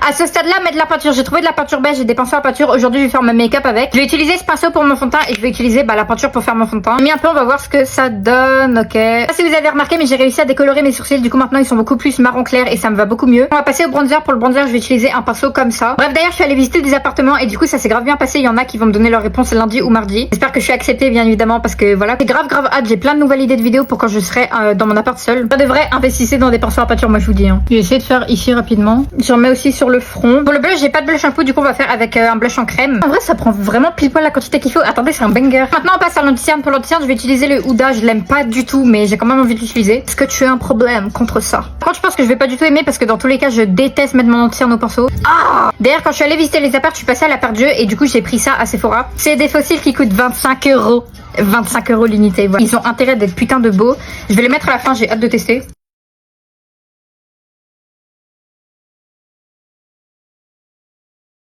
À ce stade-là, mettre de la peinture. J'ai trouvé de la peinture beige, j'ai dépensé la peinture. Aujourd'hui, je vais faire mon make-up avec. Je vais utiliser ce pinceau pour mon fond de teint et je vais utiliser la peinture pour faire mon fond de teint. J'ai mis un peu, on va voir ce que ça donne, ok. Je sais pas si vous avez remarqué, mais j'ai réussi à décolorer mes sourcils. Du coup, maintenant, ils sont beaucoup plus marron clair et ça me va beaucoup mieux. On va passer au bronzer. Pour le bronzer, je vais utiliser un pinceau comme ça. Bref, d'ailleurs, je suis allée visiter des appartements et du coup, ça s'est grave bien passé. Il y en a qui vont me donner leur réponse lundi ou mardi. J'espère que je suis acceptée, bien évidemment, parce que voilà. C'est grave hâte. J'ai plein de nouvelles idées de vidéos pour quand je serai dans mon appart seul. Pas de vrai, investissez dans des pinceaux à peinture, moi je vous dis. Hein. Je vais essayer de faire ici rapidement. Je remets aussi sur le front. Pour le blush, j'ai pas de blush shampoo, du coup, on va faire avec un blush en crème. En vrai, ça prend vraiment pile poil la quantité qu'il faut. Attendez, c'est un banger. Maintenant, on passe à l'anti-cerne. Pour l'anti-cerne, je vais utiliser le Huda. Je l'aime pas du tout, mais j'ai quand même envie de l'utiliser. Est-ce que tu as un problème contre ça? Quand je pense que je vais pas du tout aimer parce que dans tous les cas, je déteste mettre mon anti-cerne au pinceau. Ah! D'ailleurs, quand je suis allée visiter les apparts, je suis passée à l'appart Dieu et du coup, j'ai pris ça à Sephora. C'est des fossiles qui coûtent 25 €. 25 € l'unité, voilà. Ils ont intérêt d'être putain de beaux. Je vais les mettre à la fin, j'ai hâte de tester.